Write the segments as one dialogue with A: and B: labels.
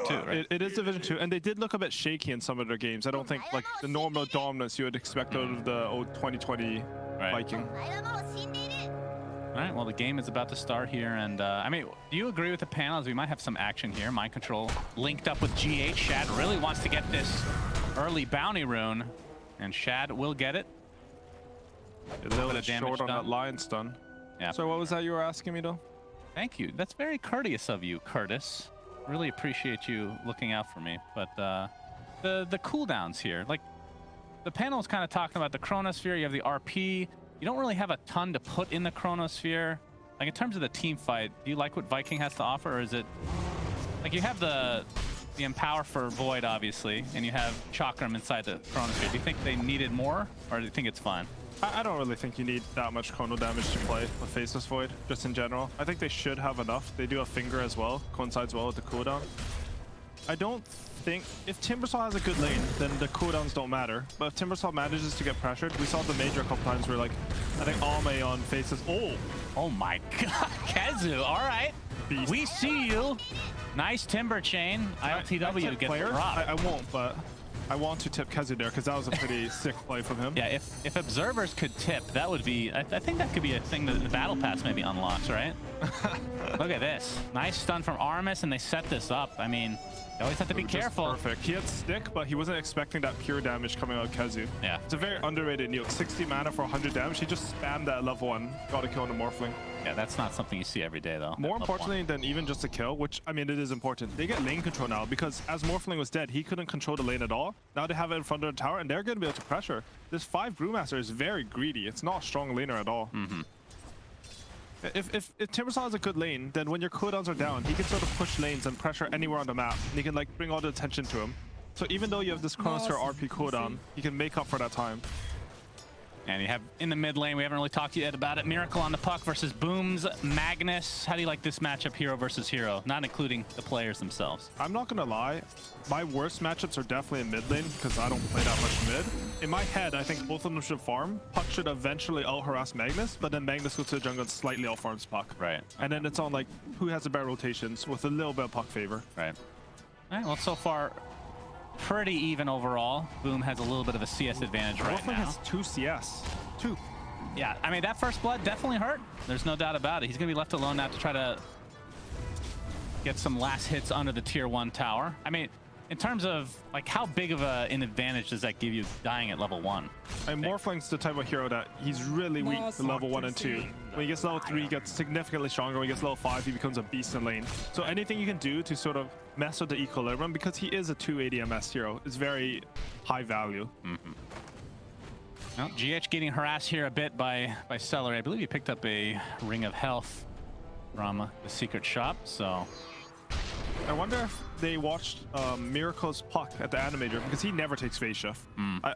A: 2, right?
B: It is Division 2, and they did look a bit shaky in some of their games. I don't think like the normal dominance you would expect out of the old 2020 Viking.
A: All right, well, the game is about to start here, and I mean, do you agree with the panels? We might have some action here. Mind Control linked up with GH. Shad really wants to get this early bounty rune, and Shad will get it.
B: A little bit short on that lion stun.
A: Yeah.
B: So what was that you were asking me, though?
A: Thank you. That's very courteous of you, Curtis. Really appreciate you looking out for me. But the cooldowns here, like the panel is kind of talking about the Chronosphere. You have the RP. You don't really have a ton to put in the Chronosphere. Like in terms of the team fight, do you like what Viking has to offer, or is it like you have the Empower for Void, obviously, and you have Chakram inside the Chronosphere? Do you think they needed more, or do you think it's fine?
B: I don't really think you need that much chrono damage to play with Faceless Void, just in general. I think they should have enough. They do have Finger as well, coincides well with the cooldown. I don't think... If Timbersaw has a good lane, then the cooldowns don't matter. But if Timbersaw manages to get pressured, we saw the major a couple times where, like, I think Almay on Faceless...
A: Oh my god, Kezu, all right. Beast. We see you. Nice Timber Chain. ILTW gets dropped.
B: I won't, but... I want to tip Kezu there because that was a pretty sick play from him.
A: Yeah, if observers could tip, that would be... I think that could be a thing that the Battle Pass maybe unlocks, right? Look at this. Nice stun from Armis, and they set this up. I mean, you always have to be careful.
B: Perfect. He had stick, but he wasn't expecting that pure damage coming out of Kezu.
A: Yeah.
B: It's a very underrated nuke. 60 mana for 100 damage. He just spammed that level 1. Got a kill on the Morphling.
A: Yeah, that's not something you see every day, though.
B: More importantly than even just a kill, which, I mean, it is important. They get lane control now because as Morphling was dead, he couldn't control the lane at all. Now they have it in front of the tower, and they're going to be able to pressure. This 5 Brewmaster is very greedy. It's not a strong laner at all. If Timbersaw has a good lane, then when your cooldowns are down, he can sort of push lanes and pressure anywhere on the map. And he can like bring all the attention to him. So even though you have this Chronosphere RP cooldown, he can make up for that time.
A: And you have in the mid lane, we haven't really talked yet about it, Miracle on the puck versus Booms, Magnus. How do you like this matchup, hero versus hero, not including the players themselves?
B: I'm not going to lie. My worst matchups are definitely in mid lane because I don't play that much mid. In my head, I think both of them should farm. Puck should eventually out-harass Magnus, but then Magnus goes to the jungle and slightly out-farms Puck.
A: Right.
B: And then it's on like who has the better rotations with a little bit of Puck favor.
A: Right. All right, well, so far, pretty even overall. Boom has a little bit of a CS advantage right now.
B: Has 2 CS. 2.
A: Yeah, I mean, that first blood definitely hurt. There's no doubt about it. He's going to be left alone now to try to get some last hits under the tier 1 tower. I mean, in terms of, like, how big of an advantage does that give you dying at level 1?
B: And Morphling's the type of hero that he's really weak to level 1 and 2. When he gets level 3, he gets significantly stronger. When he gets level 5, he becomes a beast in lane. So anything you can do to sort of mess with the equilibrium, because he is a 280 MS hero, is very high value.
A: Well, GH getting harassed here a bit by Celery. I believe he picked up a Ring of Health from the secret shop, so...
B: I wonder if they watched Miracle's Puck at the Animator, because he never takes phase shift.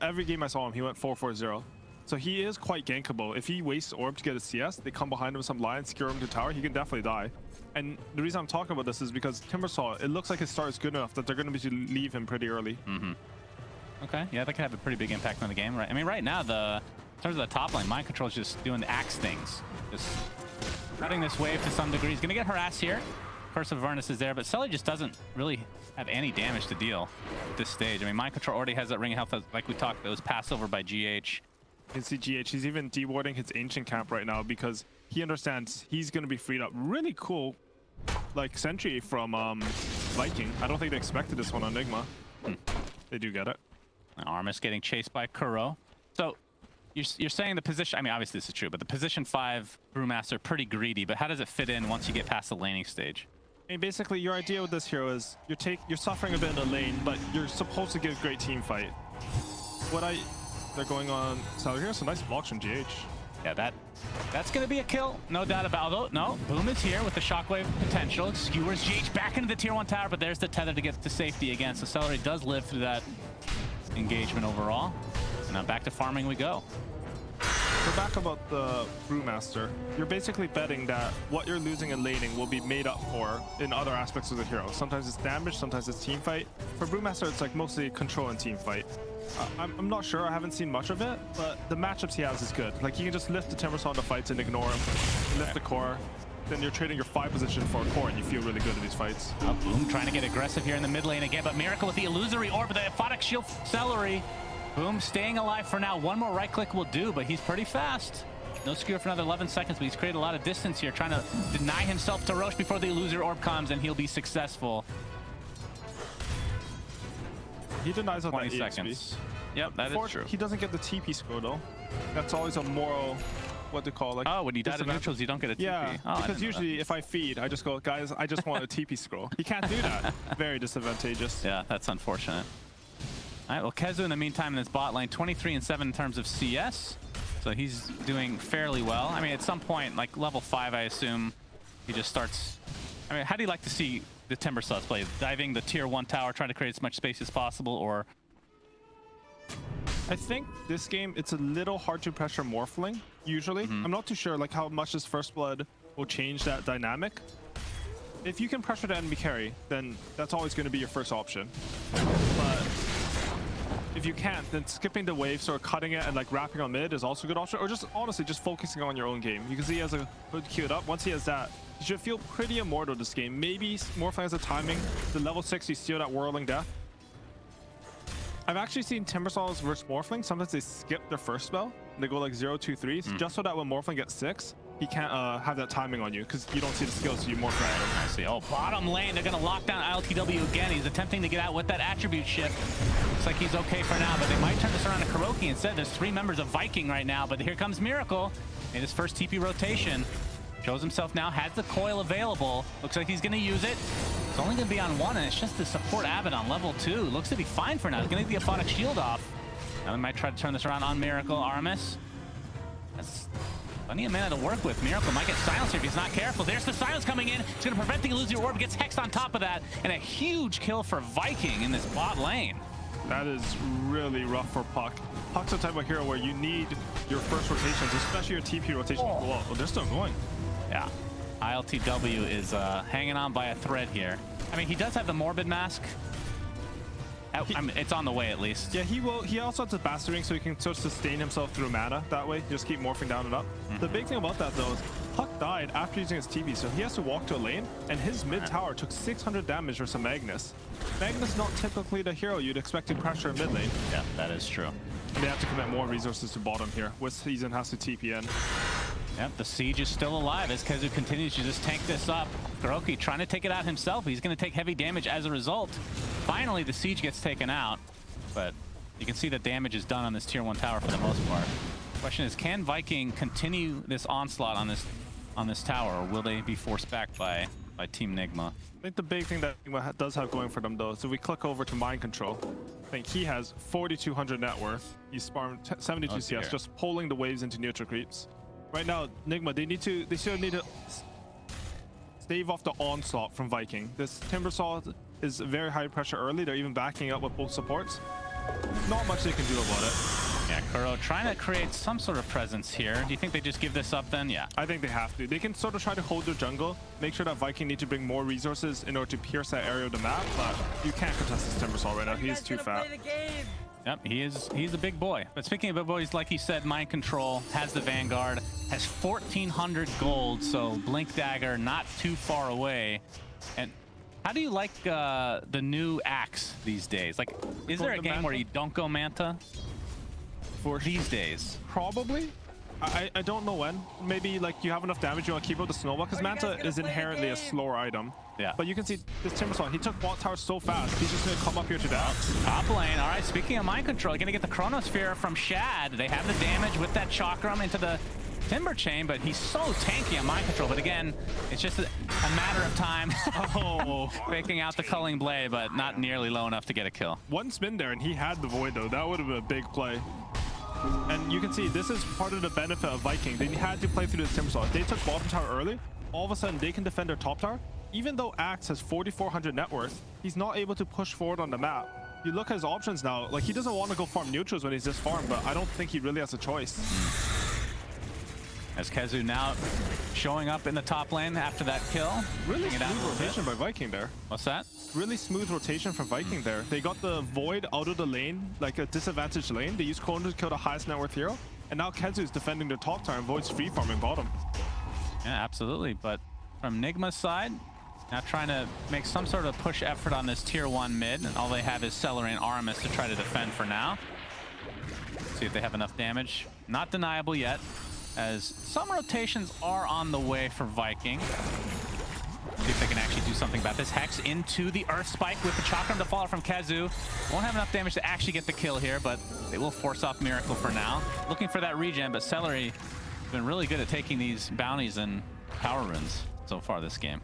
B: Every game I saw him, he went 4-4-0. So he is quite gankable. If he wastes Orb to get a CS, they come behind him with some Lion, secure him to tower, he can definitely die. And the reason I'm talking about this is because Timbersaw, it looks like his start is good enough that they're going to be to leave him pretty early. Okay, yeah, that could have a pretty big impact on the game, right? I mean, right now, in terms of the top lane, Mind Control is just doing the axe things. Just cutting this wave to some degree. He's going to get harassed here. Curse of Avernus is there, but Sully just doesn't really have any damage to deal at this stage. I mean, Mind Control already has that Ring of Health, like we talked, that was passed over by GH. You can see GH, he's even dewarding his Ancient Camp right now because he understands he's going to be freed up. Really cool, like, Sentry from Viking. I don't think they expected this one on Nigma. They do get it.
A: Armis getting chased by Kuro. So you're saying the position, I mean, obviously this is true, but the position 5 Brewmaster pretty greedy, but how does it fit in once you get past the laning stage?
B: I mean, basically, your idea with this hero is you're suffering a bit in the lane, but you're supposed to give great team fight. They're going on Salad here, some nice blocks from GH.
A: Yeah, that's going to be a kill, no doubt about it. No, Boom is here with the shockwave potential. Skewers GH back into the tier 1 tower, but there's the tether to get to safety again. So Celery does live through that engagement overall. And now back to farming we go.
B: So back about the Brewmaster, you're basically betting that what you're losing in laning will be made up for in other aspects of the hero. Sometimes it's damage, sometimes it's team fight. For Brewmaster, it's like mostly control and team fight. I'm not sure, I haven't seen much of it, but the matchups he has is good. Like, you can just lift the Timbersaw into fights and ignore him, lift the core, then you're trading your 5 position for a core, and you feel really good in these fights.
A: Boom trying to get aggressive here in the mid lane again, but Miracle with the illusory orb, the aphotic shield celery. Boom staying alive for now. One more right click will do, but he's pretty fast. No skewer for another 11 seconds, but he's created a lot of distance here, trying to deny himself to Roche before the illusory orb comes, and he'll be successful.
B: He denies on
A: 20
B: that
A: seconds. Yep, that is true.
B: He doesn't get the TP score though. That's always a moral, what they call, like.
A: Oh, when you die to neutrals, you don't get a TP.
B: Yeah,
A: oh,
B: because usually if I feed, I just go, guys, I just want a TP scroll. He can't do that. Very disadvantageous.
A: Yeah, that's unfortunate. All right, well, Kezu in the meantime in his bot lane, 23 and 7 in terms of CS. So he's doing fairly well. I mean, at some point, like level 5, I assume, he just starts. I mean, how do you like to see the Timbersaws play? Diving the tier 1 tower, trying to create as much space as possible, or?
B: I think this game, it's a little hard to pressure Morphling, usually. I'm not too sure like how much this First Blood will change that dynamic. If you can pressure the enemy carry, then that's always going to be your first option. But if you can't, then skipping the waves or cutting it and like wrapping on mid is also a good option. Or just honestly, just focusing on your own game. You can see he has a hood queued up. Once he has that, you should feel pretty immortal this game. Maybe Morphling has a timing. The level 6, you steal that Whirling Death. I've actually seen Timbersaws versus Morphling. Sometimes they skip their first spell. They go like 0, 2, 3s, just so that when Morphling gets 6, he can't have that timing on you because you don't see the skills, so you morph right at him.
A: I see. Oh, bottom lane, they're going to lock down ILTW again. He's attempting to get out with that attribute shift. Looks like he's okay for now, but they might turn this around to Kuroki instead. There's 3 members of Viking right now, but here comes Miracle in his first TP rotation. Shows himself now, has the coil available. Looks like he's going to use it. It's only going to be on 1, and it's just the support Abbott on level 2. Looks to be fine for now. He's going to get the aphotic shield off. Now they might try to turn this around on Miracle. Aramis. That's plenty of mana to work with. Miracle might get silenced if he's not careful. There's the silence coming in. It's going to prevent the illusory orb. Gets hexed on top of that. And a huge kill for Viking in this bot lane.
B: That is really rough for Puck. Puck's the type of hero where you need your first rotations, especially your TP rotation. Oh, they're still going.
A: Yeah. ILTW is hanging on by a thread here. I mean, he does have the Morbid Mask. I mean, it's on the way at least.
B: Yeah, he will. He also has the Bastarding, so he can sort of sustain himself through mana that way. Just keep morphing down and up. The big thing about that though is Puck died after using his TP, so he has to walk to a lane, and his mid tower took 600 damage versus Magnus. Magnus not typically the hero you'd expect to pressure mid lane.
A: Yeah, that is true.
B: And they have to commit more resources to bottom here. With Season has to TP in.
A: Yep, the siege is still alive as Kezu continues to just tank this up. Kuroki trying to take it out himself. He's going to take heavy damage as a result. Finally, the siege gets taken out, but you can see the damage is done on this tier 1 tower for the most part. Question is, can Viking continue this onslaught on this tower, or will they be forced back by Team Nigma?
B: I think the big thing that Nigma does have going for them though is if we click over to Mind Control, I think he has 4,200 net worth. He's farmed 72 CS, just pulling the waves into neutral creeps. Right now, Nigma, they still need to stave off the onslaught from Viking. This Timbersaw is very high pressure early. They're even backing up with both supports. Not much they can do about it.
A: Yeah, Kuro trying to create some sort of presence here. Do you think they just give this up then? Yeah.
B: I think they have to. They can sort of try to hold their jungle, make sure that Viking need to bring more resources in order to pierce that area of the map, but you can't contest this Timbersaw right now. He is too fat.
A: Yep, he's a big boy. But speaking of big boys, like he said, Mind Control has the Vanguard, has 1,400 gold, so Blink Dagger not too far away. And how do you like the new axe these days? Like, is there a game where you don't go Manta for these days?
B: Probably. I don't know when. Maybe like you have enough damage, you want to keep up the snowball, because Manta is inherently a slower item.
A: Yeah.
B: But you can see this Timbersaw, he took bot tower so fast, he's just going to come up here to that.
A: Top lane. All right, speaking of Mind Control, you're going to get the Chronosphere from Shad. They have the damage with that Chakram into the Timber Chain, but he's so tanky on Mind Control. But again, it's just a matter of time.
B: Oh.
A: Faking out the Culling Blade, but not nearly low enough to get a kill.
B: One spin there, and he had the Void, though. That would have been a big play. And you can see this is part of the benefit of Viking. They had to play through the Timbersaw. If they took bottom tower early, all of a sudden they can defend their top tower. Even though Axe has 4,400 net worth, he's not able to push forward on the map. You look at his options now, like he doesn't want to go farm neutrals when he's this farm, but I don't think he really has a choice.
A: As Kezu now showing up in the top lane after that kill.
B: Really smooth rotation by Viking there.
A: What's that?
B: Really smooth rotation from Viking there. They got the Void out of the lane, like a disadvantaged lane. They used Chrono to kill the highest net worth hero. And now Kezu is defending their top tower and Void's free farming bottom.
A: Yeah, absolutely. But from Nigma's side. Now trying to make some sort of push effort on this tier 1 mid, and all they have is Celery and Aramis to try to defend for now. See if they have enough damage. Not deniable yet, as some rotations are on the way for Viking. See if they can actually do something about this. Hex into the Earth Spike with the Chakram to follow from Kazu. Won't have enough damage to actually get the kill here, but they will force off Miracle for now. Looking for that regen, but Celery has been really good at taking these bounties and power runes so far this game.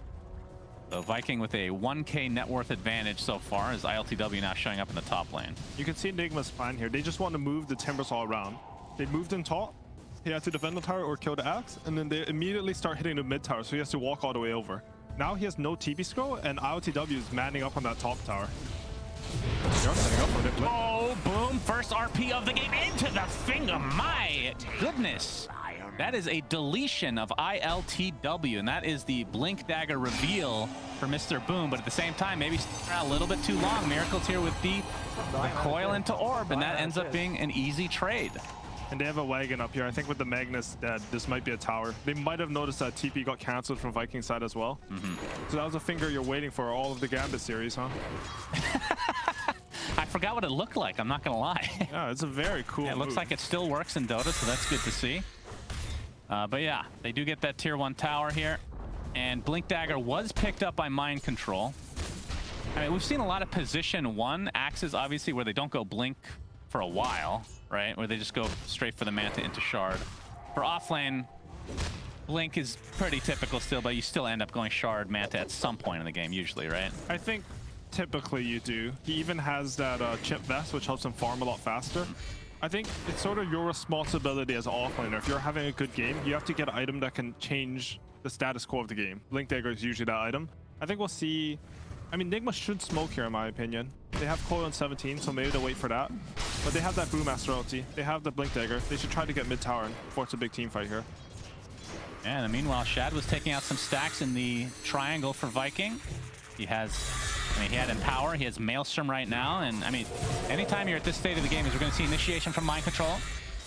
A: So Viking with a 1k net worth advantage so far, as ILTW now showing up in the top lane.
B: You can see Nigma's plan here. They just want to move the timbers all around. They moved in top. He had to defend the tower or kill the axe, and then they immediately start hitting the mid tower, so he has to walk all the way over. Now he has no TP scroll, and ILTW is manning up on that top tower. They're setting up for it.
A: Oh, boom. First RP of the game into the finger. My goodness. That is a deletion of ILTW, and that is the Blink Dagger reveal for Mr. Boom. But at the same time, maybe a little bit too long. Miracle's here with the coil into Orb, and that ends up being an easy trade.
B: And they have a wagon up here. I think with the Magnus dead, this might be a tower. They might have noticed that TP got cancelled from Viking side as well. So that was a finger you're waiting for all of the Gambit series, huh?
A: I forgot what it looked like, I'm not gonna lie.
B: Yeah, it's a very cool
A: It looks
B: move.
A: like it still works in Dota, so that's good to see. But yeah, they do get that tier 1 tower here. And Blink Dagger was picked up by Mind Control. I mean, we've seen a lot of position 1 axes, obviously, where they don't go Blink for a while, right? Where they just go straight for the Manta into Shard. For offlane, Blink is pretty typical still, but you still end up going Shard, Manta at some point in the game, usually, right?
B: I think typically you do. He even has that chip vest, which helps him farm a lot faster. I think it's sort of your responsibility as an offlaner. If you're having a good game, you have to get an item that can change the status quo of the game. Blink Dagger is usually that item. I think we'll see. I mean, Nigma should smoke here, in my opinion. They have coil on 17, so maybe they'll wait for that. But they have that Brewmaster ulti. They have the Blink Dagger. They should try to get mid tower and force a big team fight here.
A: And meanwhile, Shad was taking out some stacks in the triangle for Viking. He has, I mean, he had Empower, he has Maelstrom right now, and I mean, anytime you're at this state of the game, is we're going to see initiation from Mind Control.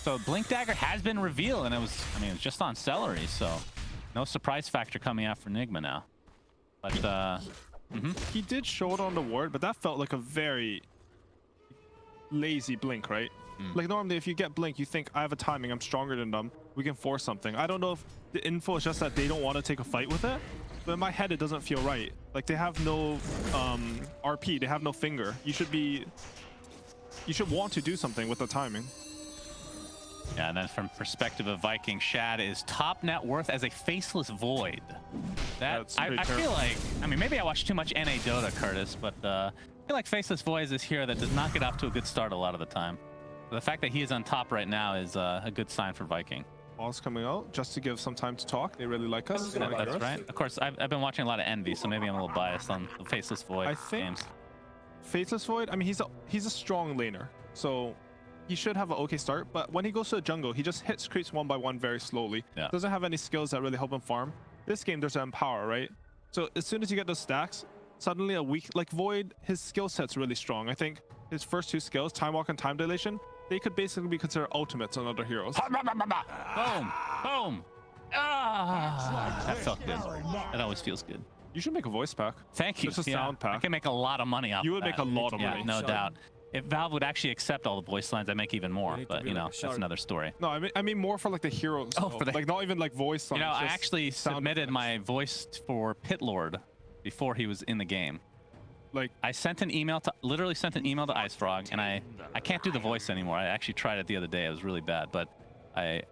A: So Blink Dagger has been revealed, and it was, I mean, it was just on Celery, so no surprise factor coming out for Nigma now. But,
B: He did show it on the ward, but that felt like a very lazy blink, right? Like normally if you get blink, you think, I have a timing, I'm stronger than them, we can force something. I don't know if the info is just that they don't want to take a fight with it, but in my head it doesn't feel right. Like they have no RP, they have no finger. You should want to do something with the timing.
A: yeah, and then from perspective of Viking, Shad is top net worth as a faceless void.
B: That's
A: I
B: pretty
A: feel like, I mean, maybe I watch too much NA Dota, Curtis, but I feel like faceless void is this hero that does not get off to a good start a lot of the time. The fact that he is on top right now is a good sign for Viking.
B: Ball's coming out just to give some time to talk. They really like us.
A: Yeah, that's right. Of course, I've been watching a lot of Envy, so maybe I'm a little biased on the Faceless Void
B: I think
A: games.
B: Faceless Void, I mean, he's a strong laner, so he should have an okay start, but when he goes to the jungle, he just hits creeps one by one very slowly.
A: Yeah.
B: Doesn't have any skills that really help him farm. This game, there's an Empower, right? So as soon as you get those stacks, suddenly a weak, like Void, his skill set's really strong. I think his first 2 skills, Time Walk and Time Dilation, they could basically be considered ultimates on other heroes.
A: Boom! Boom! Ah, that felt good. That always feels good.
B: You should make a voice pack.
A: Thank you.
B: Just a sound pack.
A: I can make a lot of money off
B: You would
A: that.
B: make a lot of money.
A: No doubt. If Valve would actually accept all the voice lines, I'd make even more. But, you know, that's another story.
B: No, I mean more for like the heroes.
A: Oh,
B: though.
A: for the...
B: like not even like voice lines.
A: You know, I
B: just
A: actually
B: sound
A: submitted
B: effects.
A: my voice for Pit Lord before he was in the game.
B: Like,
A: I sent an email to, literally sent an email to Ice Frog, and I can't do the voice anymore. I actually tried it the other day. It was really bad, but I,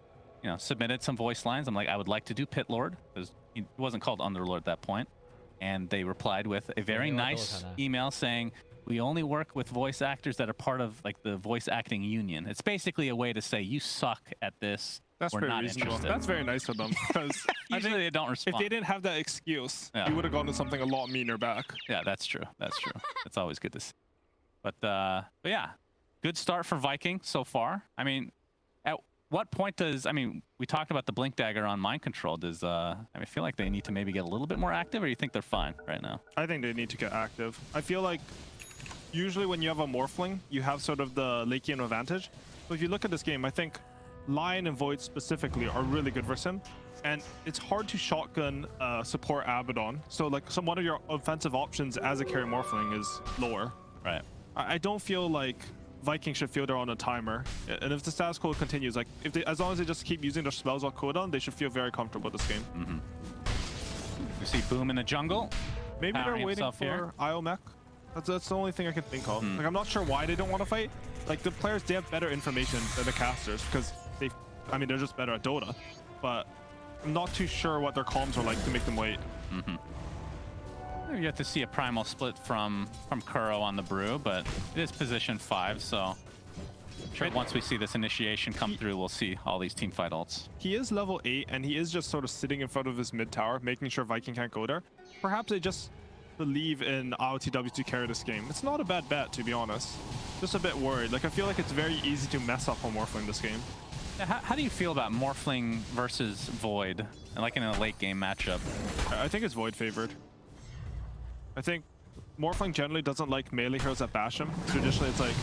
A: you know, submitted some voice lines. I'm like, I would like to do Pit Lord, because he wasn't called Underlord at that point. And they replied with a very nice email saying, we only work with voice actors that are part of like the voice acting union. It's basically a way to say you suck at this.
B: that's
A: We're
B: pretty
A: not
B: reasonable.
A: interested.
B: That's very nice of them. Because
A: Usually they don't respond.
B: if they didn't have that excuse,
A: Yeah.
B: you would have gone to something a lot meaner back.
A: Yeah, that's true. That's true. It's always good to see. But yeah, good start for Viking so far. I mean, at what point does, I mean, we talked about the Blink Dagger on Mind Control. Does, I mean, I feel like they need to maybe get a little bit more active, or you think they're fine right now?
B: I think they need to get active. I feel like usually when you have a Morphling, you have sort of the late game advantage. But if you look at this game, I think Lion and Void specifically are really good versus him. and it's hard to shotgun support Abaddon. So like one of your offensive options as a carry Morphling is lower.
A: Right.
B: I don't feel like Viking should feel they're on a timer, and if the status quo continues, like if they, as long as they just keep using their spells on cooldown, they should feel very comfortable this game.
A: We see Boom in the jungle.
B: Maybe
A: powering
B: they're waiting
A: himself
B: for
A: here.
B: Iomech. That's the only thing I can think of. Like I'm not sure why they don't want to fight. Like the players, they have better information than the casters because I mean they're just better at Dota, but I'm not too sure what their comms are like to make them wait.
A: You have to see a primal split from Kuro on the brew, but it is position 5, so I'm sure once we see this initiation come through, we'll see all these teamfight ults.
B: He is level 8, and he is just sort of sitting in front of his mid tower, making sure Viking can't go there. Perhaps they just believe in IOTW to carry this game. It's not a bad bet, to be honest. Just a bit worried. Like I feel like it's very easy to mess up on Morphling this game.
A: Now, how do you feel about Morphling versus Void, and like in a late game matchup?
B: I think it's Void favored. I think Morphling generally doesn't like melee heroes that bash him. Traditionally, it's like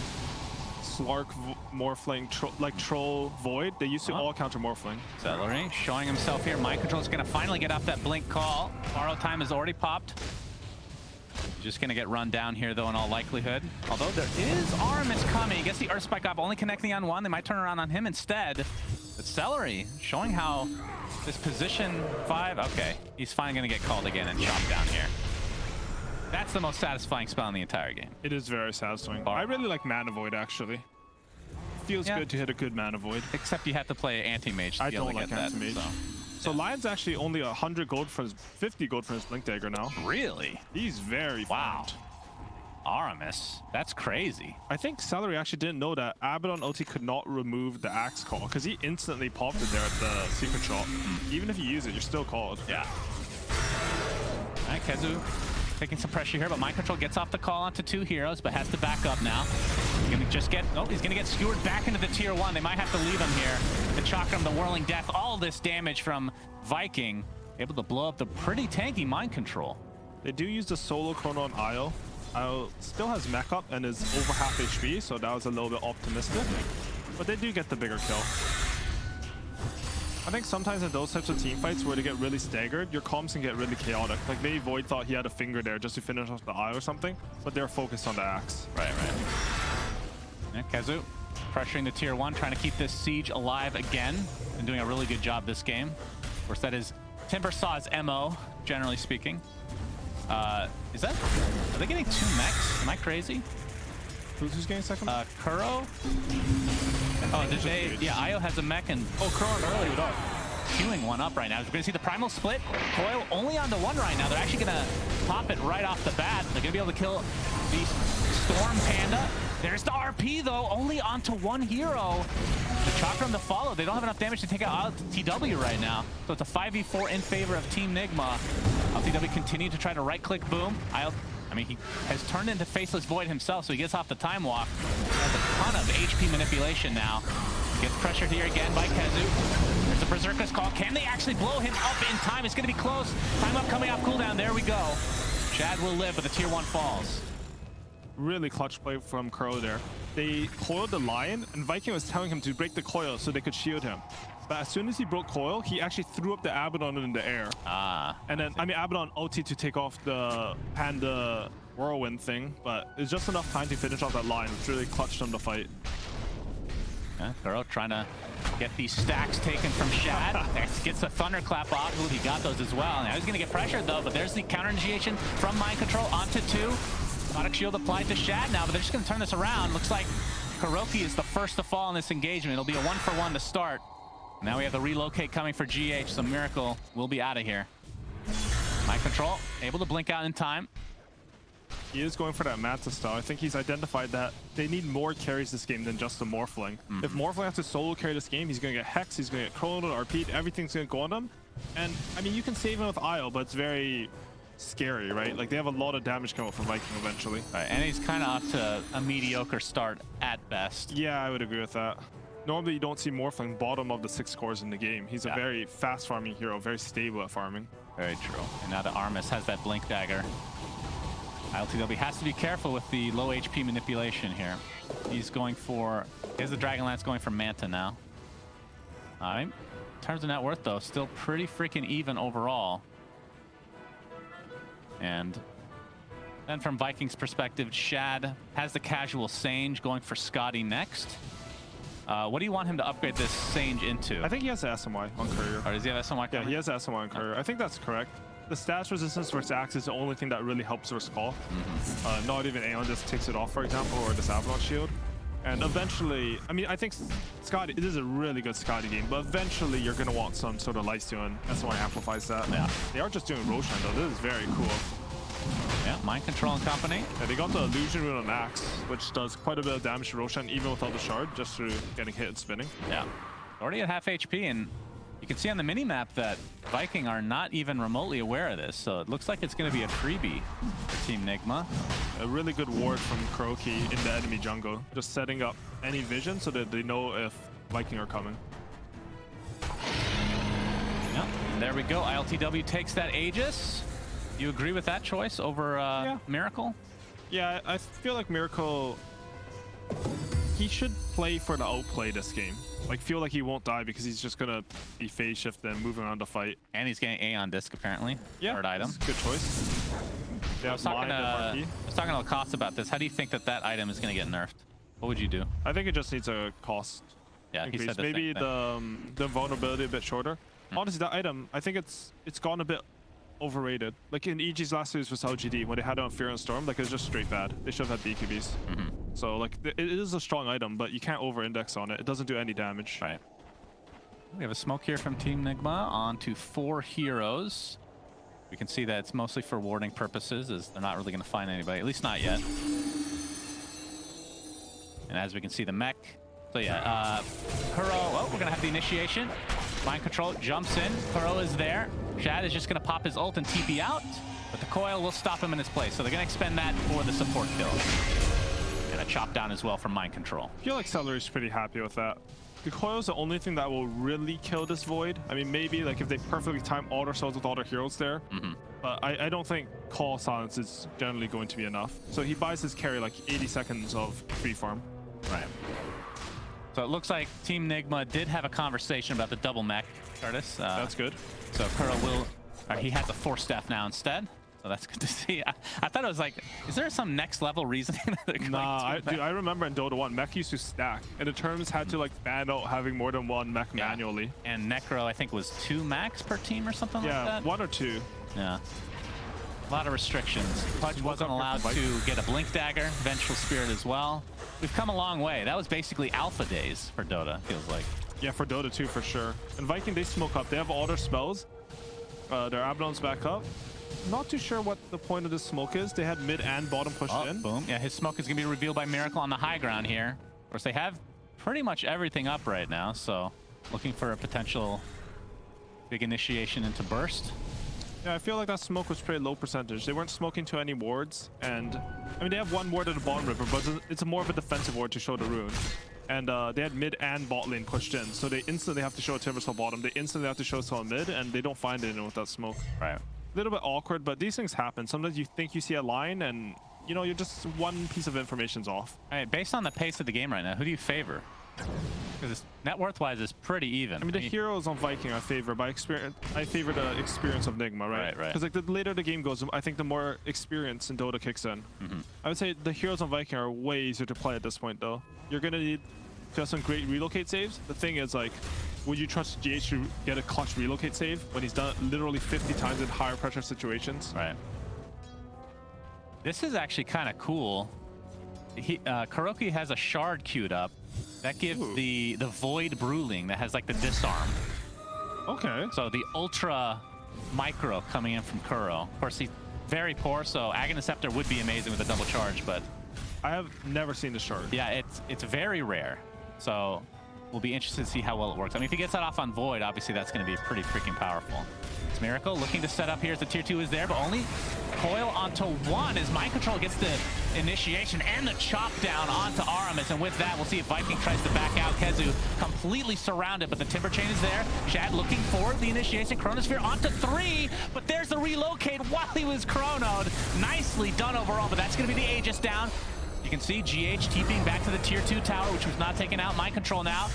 B: Slark, Morphling, Troll, Void. They used to all counter Morphling.
A: Celery showing himself here. Mind Control is going to finally get off that blink call. Borrow time has already popped. Just going to get run down here, though, in all likelihood. Although there is Aramis coming. I guess the Earth Spike up only connecting on one. They might turn around on him instead. But Celery showing how this position 5... Okay, he's finally going to get called again and chopped down here. That's the most satisfying spell in the entire game.
B: It is very satisfying. I really like Mana Void, actually. Feels good to hit a good Mana Void.
A: Except you have to play Anti-Mage to be able to get that. I don't like Anti-Mage.
B: So Lion's actually only 100 gold for his 50 gold for his Blink Dagger now.
A: Really?
B: He's very farmed.
A: Aramis, that's crazy.
B: I think Celery actually didn't know that Abaddon ulti could not remove the axe call because he instantly popped it there at the secret shop. Even if you use it, you're still called.
A: Yeah. All right, Kezu taking some pressure here, but Mind Control gets off the call onto 2 heroes, but has to back up now. He's gonna just get, he's gonna get skewered back into the tier 1. They might have to leave him here. The Chakram, the Whirling Death, all this damage from Viking, able to blow up the pretty tanky Mind Control.
B: They do use the solo chrono on Io. Io still has mech up and is over half HP, so that was a little bit optimistic. But they do get the bigger kill. I think sometimes in those types of team fights where they get really staggered, your comms can get really chaotic. Like maybe Void thought he had a finger there just to finish off the eye or something, but they're focused on the axe.
A: Right. Yeah, Kezu pressuring the tier 1, trying to keep this siege alive again, and doing a really good job this game. Of course, that is Timbersaw's MO, generally speaking. Are they getting 2 mechs? Am I crazy?
B: Who's getting second?
A: Kuro. Oh, did they? Yeah, Io has a mech and
B: Kuro early it up.
A: queuing one up right now. We're gonna see the primal split. Coil only onto 1 right now. They're actually gonna pop it right off the bat. They're gonna be able to kill the Storm Panda. There's the RP though, only onto 1 hero. The Chakram to follow. They don't have enough damage to take out TW right now. So it's a 5v4 in favor of Team Nigma. TW continue to try to right-click Boom. I mean, he has turned into Faceless Void himself, so he gets off the Time Walk. Has a ton of HP manipulation now. Gets pressured here again by Kezu. There's a Berserker's call. Can they actually blow him up in time? It's going to be close. Time up coming off cooldown. There we go. Shad will live, but the tier 1 falls.
B: Really clutch play from Kuro there. They coiled the Lion, and Viking was telling him to break the coil so they could shield him. But as soon as he broke coil, he actually threw up the Abaddon in the air. And then, I mean, Abaddon ulti to take off the Panda Whirlwind thing, but it's just enough time to finish off that line, which really clutched them to fight.
A: Yeah, Kuro trying to get these stacks taken from Shad. Gets the Thunderclap off. Ooh, he got those as well. Now he's going to get pressured, though, but there's the counter initiation from Mind Control onto 2. Product Shield applied to Shad now, but they're just going to turn this around. Looks like Kuroki is the first to fall in this engagement. It'll be a 1-for-1 to start. Now we have the relocate coming for GH, so Miracle will be out of here. Mind Control, able to blink out in time.
B: He is going for that Manta style. I think he's identified that they need more carries this game than just the Morphling. If Morphling has to solo carry this game, he's going to get Hex, he's going to get Chrono, RP, everything's going to go on him. And, I mean, you can save him with Io, but it's very scary, right? Like, they have a lot of damage coming from Viking eventually.
A: Right, and he's kind of off to a mediocre start at best.
B: Yeah, I would agree with that. Normally, you don't see Morphling bottom of the 6 cores in the game. He's a very fast farming hero, very stable at farming.
A: Very true. And now the Armis has that Blink Dagger. ILTW has to be careful with the low HP manipulation here. He's going for... Here's the Dragonlance going for Manta now. All right. terms of net worth, though, still pretty freaking even overall. And then from Vikings' perspective, Shad has the casual Sange going for Scotty next. What do you want him to upgrade this Sange into?
B: I think he has the SMY on Courier.
A: Or does he have SMY?
B: Yeah, he has the SMY on Courier. I think that's correct. The stats resistance versus Axe is the only thing that really helps versus Call. Not even Aeon just takes it off, for example, or this Avalanche Shield. And eventually, I mean, I think Scotty, this is a really good Scotty game, but eventually you're going to want some sort of lifesteal, and SMY amplifies that.
A: Yeah.
B: They are just doing Roshan, though. This is very cool.
A: Yeah, Mind Control and company.
B: Yeah, they got the Illusion Rune on Axe, which does quite a bit of damage to Roshan, even without the shard, just through getting hit and spinning.
A: Yeah. Already at half HP, and you can see on the mini-map that Viking are not even remotely aware of this, so it looks like it's going to be a freebie for Team Nigma.
B: A really good ward from Kuroki in the enemy jungle, just setting up any vision so that they know if Viking are coming.
A: Yep, and there we go. ILTW takes that Aegis. You agree with that choice over Miracle?
B: Yeah, I feel like Miracle, he should play for the outplay this game. Like, feel like he won't die because he's just going to be phase shift and moving around the fight.
A: And he's getting Aeon Disc, apparently.
B: Yeah,
A: third item.
B: Good choice.
A: I was talking to Lacoste about this. How do you think that that item is going to get nerfed? What would you do?
B: I think it just needs a cost increase.
A: He said
B: Maybe the vulnerability a bit shorter. Honestly, that item, I think it's gone a bit overrated. Like in EG's last series with LGD, when they had it on Fear and Storm, like it was just straight bad. They should have had BKBs. So like it is a strong item, but you can't over-index on it. It doesn't do any damage.
A: Right. We have a smoke here from Team Nigma onto 4 heroes. We can see that it's mostly for warding purposes, as they're not really going to find anybody, at least not yet. And as we can see, the mech. So yeah, Kuro, oh, we're going to have the initiation. Mind Control jumps in. Kuro is there. Shad is just going to pop his ult and TP out, but the coil will stop him in his place. So they're going to expend that for the support kill. And a chop down as well from Mind Control.
B: I feel like Celery's pretty happy with that. The coil is the only thing that will really kill this Void. I mean, maybe like if they perfectly time all their souls with all their heroes there. But I don't think Call Silence is generally going to be enough. So he buys his carry like 80 seconds of free farm.
A: Right. So it looks like Team Nigma did have a conversation about the double mech, Curtis.
B: That's good.
A: So Kuro will, he has a Force Staff now instead. So that's good to see. I thought it was like, is there some next level reasoning that they're going
B: Nah, dude, I remember in Dota 1, mech used to stack, and the terms had to like ban out having more than one mech manually.
A: And Necro, I think, was 2 max per team or something like that.
B: Yeah, 1 or 2.
A: Yeah. A lot of restrictions. Pudge wasn't allowed to get a Blink Dagger, Vengeful Spirit as well. We've come a long way. That was basically alpha days for Dota, feels like.
B: Yeah, for Dota 2 for sure. And Viking, they smoke up. They have all their spells. Their Abaddon's back up. Not too sure what the point of this smoke is. They had mid and bottom pushed in.
A: Boom. Yeah, his smoke is going to be revealed by Miracle on the high ground here. Of course, they have pretty much everything up right now, so looking for a potential big initiation into Burst.
B: Yeah, I feel like that smoke was pretty low percentage. They weren't smoking to any wards, and I mean, they have 1 ward at the bottom river, but it's more of a defensive ward to show the rune. And they had mid and bot lane pushed in, so they instantly have to show a Timbersaw bottom. They instantly have to show someone mid, and they don't find anyone with that smoke.
A: Right.
B: A little bit awkward, but these things happen. Sometimes you think you see a line, and you know, you're just one piece of information's off.
A: All right, based on the pace of the game right now, who do you favor? Because net worth-wise, it's pretty even.
B: I mean, the heroes on Viking I favor. By experience, I favor the experience of Nigma, right?
A: Right.
B: Because like the later the game goes, I think the more experience in Dota kicks in. I would say the heroes on Viking are way easier to play at this point, though. You're gonna need to have some great relocate saves. The thing is, like, would you trust GH to get a clutch relocate save when he's done it literally 50 times in higher pressure situations?
A: Right. This is actually kind of cool. Kuroki has a shard queued up. That gives the Void Bruling that has like the disarm.
B: Okay.
A: So the Ultra Micro coming in from Kuro. Of course, he's very poor, so Aghanim Scepter would be amazing with a double charge, but...
B: I have never seen the shard.
A: Yeah, it's very rare. So we'll be interested to see how well it works. I mean, if he gets that off on Void, obviously that's going to be pretty freaking powerful. It's Miracle looking to set up here as the tier 2 is there, but only coil onto 1 as Mind Control gets the initiation and the chop down onto Aramis. And with that, we'll see if Viking tries to back out. Kezu completely surrounded, but the Timber Chain is there. Shad looking for the initiation. Chronosphere onto 3, but there's the relocate while he was chronoed. Nicely done overall, but that's going to be the Aegis down. You can see GH TPing back to the tier 2 tower, which was not taken out. Mind control now.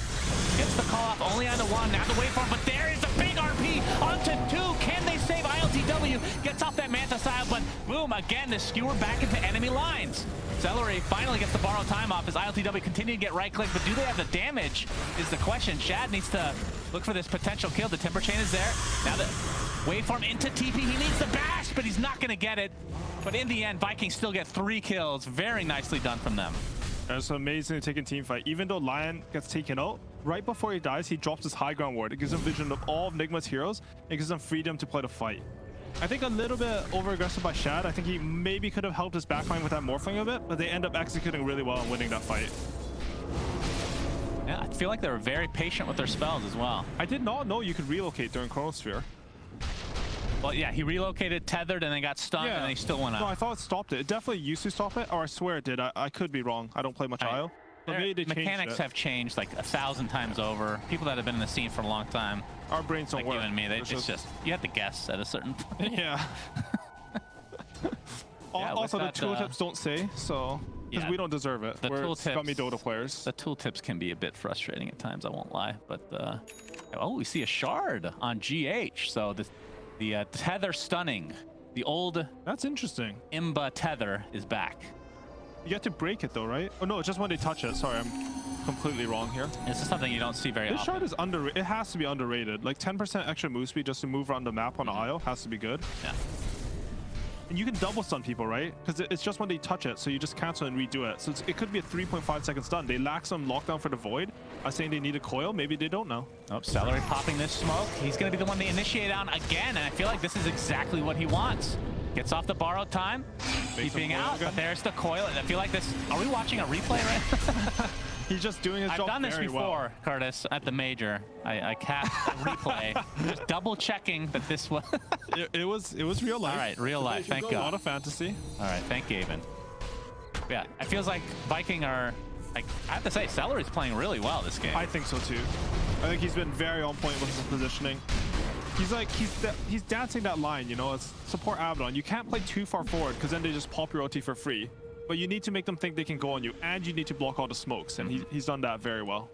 A: Gets the call off only on the 1. Now the waveform, but there is a big RP onto 2. Can they save ILTW? Gets off that Manta style, but boom, again, the skewer back into enemy lines. Celery finally gets the borrow time off as ILTW continue to get right click, but do they have the damage is the question. Shad needs to look for this potential kill. The Timber Chain is there. Now the waveform into TP. He needs the bash, but he's not going to get it. But in the end, Vikings still get 3 kills. Very nicely done from them.
B: That's amazing taking team fight. Even though Lion gets taken out, right before he dies, he drops his high ground ward. It gives him vision of all of Nigma's heroes. It gives him freedom to play the fight. I think a little bit over-aggressive by Shad. I think he maybe could have helped his backline with that morphling a bit, but they end up executing really well and winning that fight.
A: Yeah, I feel like they were very patient with their spells as well.
B: I did not know you could relocate during Chronosphere.
A: Well, yeah, he relocated, tethered, and then got stunned, and then he still went out.
B: No, I thought it stopped it. It definitely used to stop it, or I swear it did. I could be wrong. I don't play much IO. But maybe they
A: mechanics have changed like 1,000 times over. People that have been in the scene for a long time.
B: Our brains don't
A: like
B: work.
A: You and me, it's just you have to guess at a certain point.
B: Yeah. Also, the tooltips don't say, so because we don't deserve it. We're scummy Dota players.
A: The tooltips can be a bit frustrating at times, I won't lie. But oh, we see a shard on GH. So the tether stunning, the old
B: that's interesting.
A: Imba tether is back.
B: You get to break it though, right? Oh no, it's just when they touch it. Sorry, I'm completely wrong here.
A: This is something you don't see very often.
B: This shard is underrated. It has to be underrated. Like 10% extra move speed just to move around the map on IO has to be good.
A: Yeah.
B: And you can double stun people, right? Because it's just when they touch it, so you just cancel and redo it. So it could be a 3.5 second stun. They lack some lockdown for the void. I was saying they need a coil. Maybe they don't know.
A: Oh, Celery popping this smoke. He's going to be the one they initiate on again, and I feel like this is exactly what he wants. Gets off the borrowed time, keeping out, but there's the coil. I feel like this. Are we watching a replay right?
B: He's just doing his job.
A: I've done this before,
B: well.
A: Curtis, at the major. I cast a replay, just double checking that this was.
B: it was real life.
A: All right, real life. Thank God.
B: A lot of fantasy.
A: All right, thank Gaben. Yeah, it feels like Viking are. Like, I have to say, Celery's playing really well this game.
B: I think so too. I think he's been very on point with his positioning. He's like he's dancing that line, you know. It's support Abaddon. You can't play too far forward because then they just pop your ulti for free. But you need to make them think they can go on you, and you need to block all the smokes, and he's done that very well.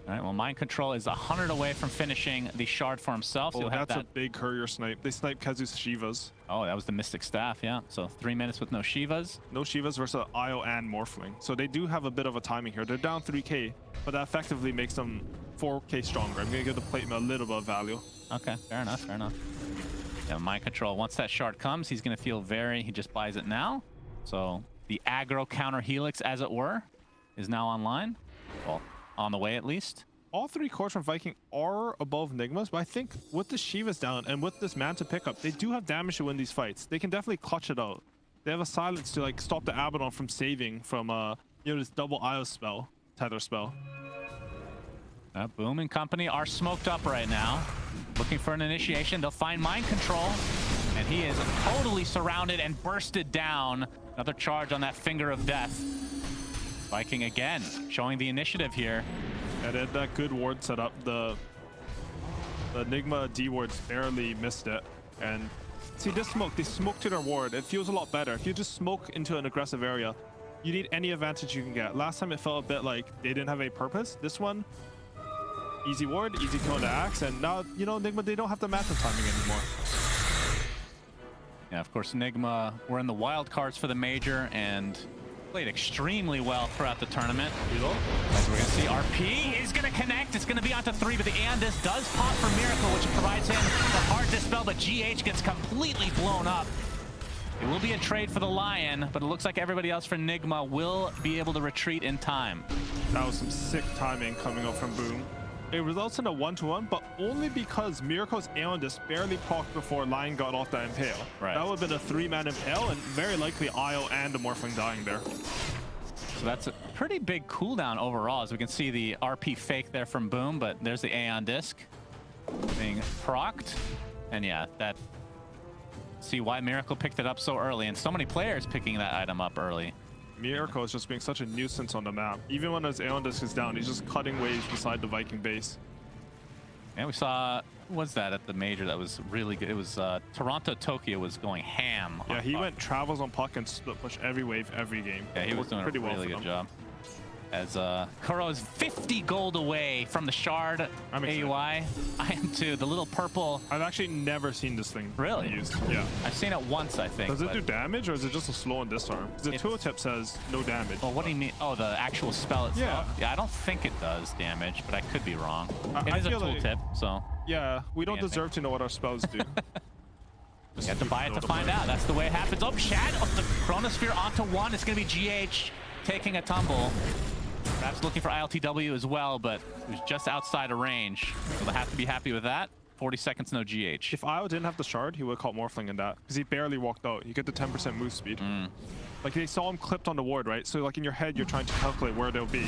A: All right, well, Mind Control is 100 away from finishing the shard for himself.
B: Oh, that's a big courier snipe. They snipe Kazu's Shivas.
A: Oh, that was the Mystic Staff, yeah. So 3 minutes with no Shivas.
B: No Shivas versus IO and Morphling. So they do have a bit of a timing here. They're down 3k, but that effectively makes them 4k stronger. I'm going to give the plate a little bit of value.
A: Okay, fair enough, fair enough. Yeah, Mind Control, once that shard comes, he's going to feel he just buys it now. So the aggro counter helix, as it were, is now online. Well, on the way at least.
B: All 3 cores from Viking are above Nigma's, but I think with the Shivas down and with this Manta pickup, they do have damage to win these fights. They can definitely clutch it out. They have a silence to like stop the Abaddon from saving from you know, this double IO spell, tether spell.
A: Boom and company are smoked up right now, looking for an initiation. They'll find Mind Control, and he is totally surrounded and bursted down. Another charge on that Finger of Death. Viking again, showing the initiative here.
B: And then that good ward setup, the Nigma D wards barely missed it. And see this smoke, they smoke to their ward. It feels a lot better. If you just smoke into an aggressive area, you need any advantage you can get. Last time it felt a bit like they didn't have a purpose. This one, easy ward, easy kill on the axe, and now, you know, Nigma, they don't have the massive timing anymore.
A: Yeah, of course, Nigma were in the wild cards for the major and played extremely well throughout the tournament. As we're going to see, RP is going to connect. It's going to be onto 3, but the Aeondis does pop for Miracle, which provides him the hard dispel, but GH gets completely blown up. It will be a trade for the Lion, but it looks like everybody else for Nigma will be able to retreat in time.
B: That was some sick timing coming up from Boom. It results in a 1-to-1, but only because Miracle's Aeondis barely procced before Lion got off that Impale.
A: Right.
B: That would have been a 3-man Impale, and very likely IO and the Morphling dying there.
A: So that's a pretty big cooldown overall, as we can see the RP fake there from Boom, but there's the Aeon Disc being procced. And yeah, that... See why Miracle picked it up so early, and so many players picking that item up early.
B: Miracle is just being such a nuisance on the map. Even when his Aeon Disc is down, he's just cutting waves beside the Viking base.
A: And we saw Who was that at the major that was really good? It was Toronto Tokyo was going ham.
B: Yeah, he went travels on puck and split push every wave, every game.
A: Yeah, he was doing
B: pretty
A: a really good
B: them.
A: job. As Kuro is 50 gold away from the Shard AUI. I am too. The little purple.
B: I've actually never seen this thing
A: really
B: used. Yeah.
A: I've seen it once, I think.
B: Does it do damage or is it just a slow and disarm? The tooltip says no damage.
A: Well, what do you mean? Oh, the actual spell itself?
B: Yeah.
A: Yeah, I don't think it does damage, but I could be wrong. It
B: I
A: is a
B: feel
A: tooltip, so.
B: Yeah, we don't deserve to know what our spells do.
A: You have to buy it to find out. That's the way it happens. Oh, Shad, the Chronosphere onto one. It's going to be GH taking a tumble. Perhaps looking for ILTW as well, but it was just outside of range. So they have to be happy with that. 40 seconds, no GH.
B: If IO didn't have the shard, he would have caught Morphling in that. Because he barely walked out. You get the 10% move speed. Like they saw him clipped on the ward, right? So like in your head, you're trying to calculate where they'll be.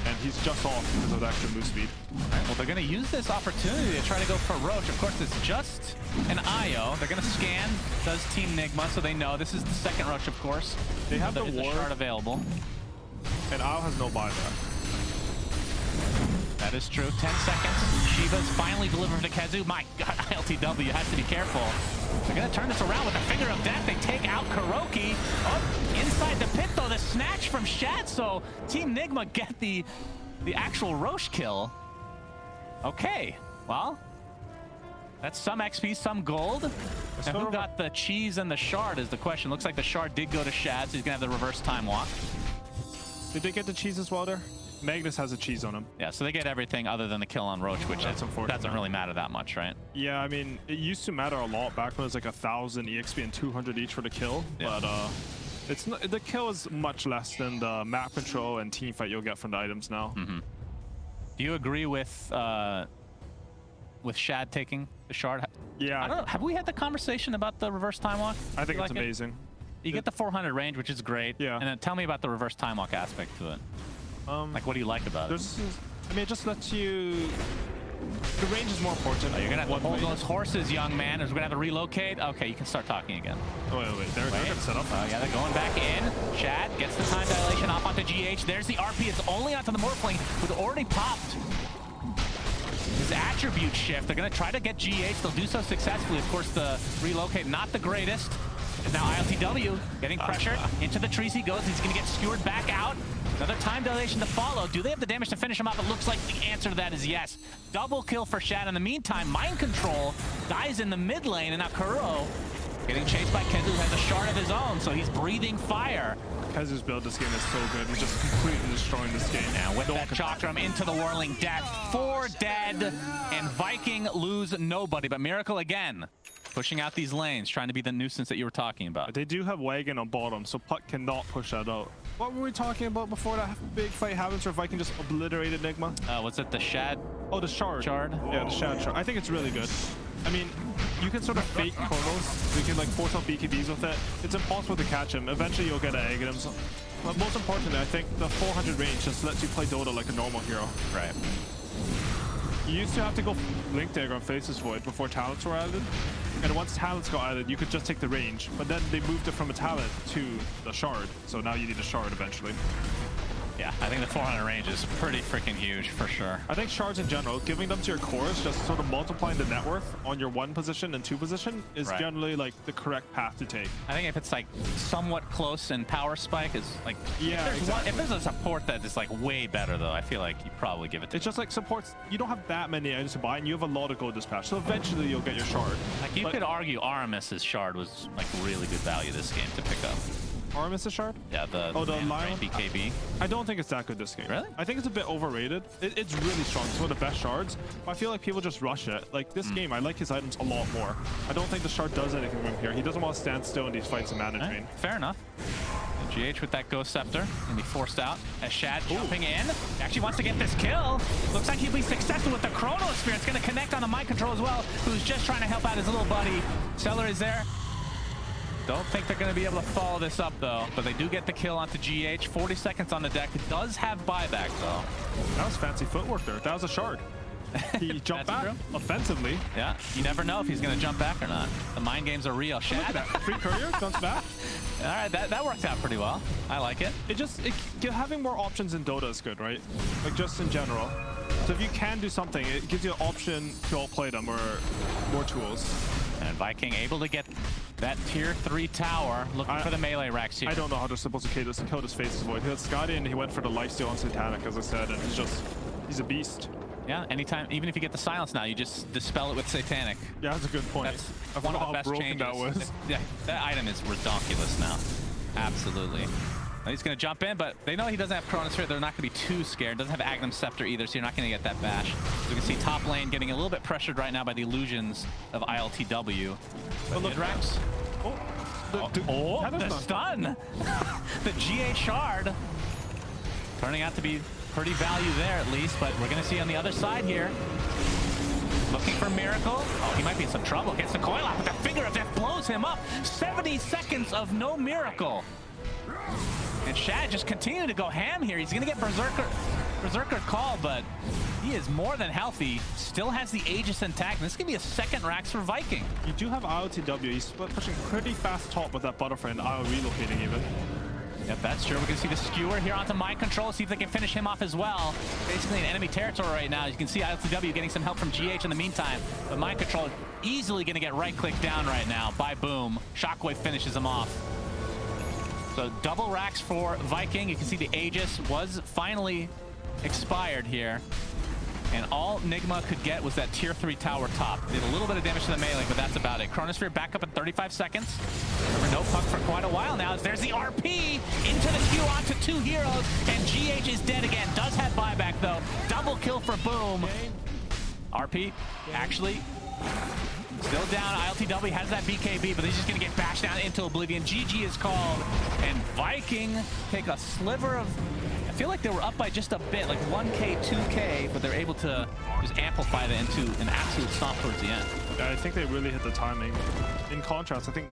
B: And he's just off because of the extra move speed.
A: Right, well, they're going to use this opportunity to try to go for Roach. Of course, it's just an IO. They're going to scan. Does Team Nigma, so they know this is the second Roach, of course.
B: They have the
A: ward shard available.
B: And IO has no buyback.
A: That is true. 10 seconds. Shiva's finally delivering to Kezu. My God, ILTW has to be careful. They're going to turn this around with a finger of death. They take out Kuroki. Oh, inside the pit, though, the snatch from Shat. So Team Nigma get the actual Roche kill. Okay, well, that's some XP, some gold. Now, who got the cheese and the shard is the question. Looks like the shard did go to Shad, so he's going to have the reverse time walk.
B: Did they get the cheese as well there? Magnus has a cheese on him.
A: Yeah, so they get everything other than the kill on Roach, which doesn't really matter that much, right?
B: Yeah, I mean, it used to matter a lot back when it was like 1,000 EXP and 200 each for the kill. Yeah. But it's not, the kill is much less than the map control and team fight you'll get from the items now.
A: Do you agree with Shad taking the shard?
B: Yeah.
A: I don't know. Have we had the conversation about the reverse time walk?
B: I think it's amazing.
A: You get the 400 range, which is great.
B: Yeah.
A: And then tell me about the reverse time walk aspect to it. Like, what do you like about it?
B: I mean, it just lets you... The range is more important.
A: Oh, you're going to have to hold those horses, young man. We're going to have to relocate. Okay, you can start talking again.
B: Oh, wait. They're going to set up.
A: Oh, yeah, they're going back in. Shad gets the time dilation off onto GH. There's the RP. It's only onto the Morphling, who's already popped his attribute shift. They're going to try to get GH. They'll do so successfully. Of course, the relocate, not the greatest. And now ILTW getting pressured. Into the trees he goes. He's going to get skewered back out. Another time dilation to follow. Do they have the damage to finish him off? It looks like the answer to that is yes. Double kill for Shad. In the meantime, Mind Control dies in the mid lane, and now Kuro getting chased by Kezu, who has a shard of his own, so he's breathing fire.
B: Kezu's build this game is so good. He's just completely destroying this game.
A: Now with that Chakram into the Whirling Death. 4 dead, and Viking lose nobody. But Miracle again, pushing out these lanes, trying to be the nuisance that you were talking about.
B: They do have Wagon on bottom, so Puck cannot push that out. What were we talking about before that big fight happens where Viking just obliterated Nigma?
A: Was it the Shad?
B: Oh, the Shard. Yeah, the Shad Shard. I think it's really good. I mean, you can sort of fake Chronos. You can like force out BKBs with it. It's impossible to catch him. Eventually you'll get an egg at him. So, but most importantly, I think the 400 range just lets you play Dota like a normal hero.
A: Right.
B: You used to have to go Blink Dagger on Faceless Void before talents were added. And once talents got added, you could just take the range. But then they moved it from a talent to the shard. So now you need a shard eventually.
A: Yeah, I think the 400 range is pretty freaking huge for sure.
B: I think shards in general, giving them to your cores, just sort of multiplying the net worth on your 1 position and 2 position is generally like the correct path to take.
A: I think if it's like somewhat close in power spike is like,
B: yeah,
A: if there's a support that is like way better though, I feel like you probably give it to
B: It's just like supports, you don't have that many items to buy and you have a lot of gold dispatch, so eventually you'll get your shard.
A: Like you could argue Aramis's shard was like really good value this game to pick up.
B: Aramis is shard?
A: Yeah, the
B: Lion
A: BKB.
B: I don't think it's that good this game.
A: Really?
B: I think it's a bit overrated. It's really strong. It's one of the best shards. But I feel like people just rush it. Like this game, I like his items a lot more. I don't think the shard does anything from here. He doesn't want to stand still in these fights and mana drain.
A: Fair enough. And GH with that Ghost Scepter gonna be forced out as Shad jumping in. Actually wants to get this kill. Looks like he'll be successful with the Chronosphere. It's gonna connect on the Mind Control as well, who's just trying to help out his little buddy. Seller is there. Don't think they're going to be able to follow this up, though. But they do get the kill onto GH. 40 seconds on the deck. It does have buyback, though.
B: That was fancy footwork there. That was a shard. He jumped back offensively.
A: Yeah, you never know if he's going to jump back or not. The mind games are real. Shad.
B: Look at that. Free courier jumps back.
A: All right, that worked out pretty well. I like it.
B: Having more options in Dota is good, right? Like just in general. So if you can do something, it gives you an option to outplay them or more tools.
A: And Viking able to get that tier 3 tower, looking for the melee racks here.
B: I don't know how they're supposed to kill this Faceless Void. He had Scotty and he went for the lifesteal on Satanic, as I said, and he's a beast.
A: Yeah, anytime, even if you get the silence now, you just dispel it with Satanic.
B: Yeah, that's a good point.
A: That's
B: I
A: one
B: forgot
A: of the
B: how
A: best
B: broken
A: changes.
B: that was.
A: Yeah, that item is redonkulous now. Absolutely. He's going to jump in, but they know he doesn't have Chronosphere. They're not going to be too scared. Doesn't have Agnum Scepter either, so you're not going to get that bash. So you can see top lane getting a little bit pressured right now by the illusions of ILTW. But look, Rex. The stun! The GA shard turning out to be pretty value there at least, but we're going to see on the other side here. Looking for Miracle. Oh, he might be in some trouble. Gets the coil out, but the Finger of Death blows him up. 70 seconds of no Miracle. And Shad just continuing to go ham here. He's going to get Berserker call, but he is more than healthy. Still has the Aegis intact. And this is going to be a second Rax for Viking.
B: You do have ILTW. He's pushing pretty fast top with that Butterfree and IO relocating even.
A: Yep, that's true. We're going to see the Skewer here onto Mind Control, see if they can finish him off as well. Basically in enemy territory right now. You can see ILTW getting some help from GH in the meantime. But Mind Control easily going to get right-click down right now by Boom. Shockwave finishes him off. So double racks for Viking. You can see the Aegis was finally expired here. And all Nigma could get was that tier 3 tower top. Did a little bit of damage to the melee, but that's about it. Chronosphere back up in 35 seconds. Remember, no puck for quite a while now. There's the RP into the queue onto 2 heroes, and GH is dead again. Does have buyback though. Double kill for Boom. RP actually still down. ILTW has that BKB, but he's just going to get bashed down into oblivion. GG is called, and Viking take a sliver of... I feel like they were up by just a bit, like 1K, 2K, but they're able to just amplify that into an absolute stomp towards the end.
B: I think they really hit the timing. In contrast, I think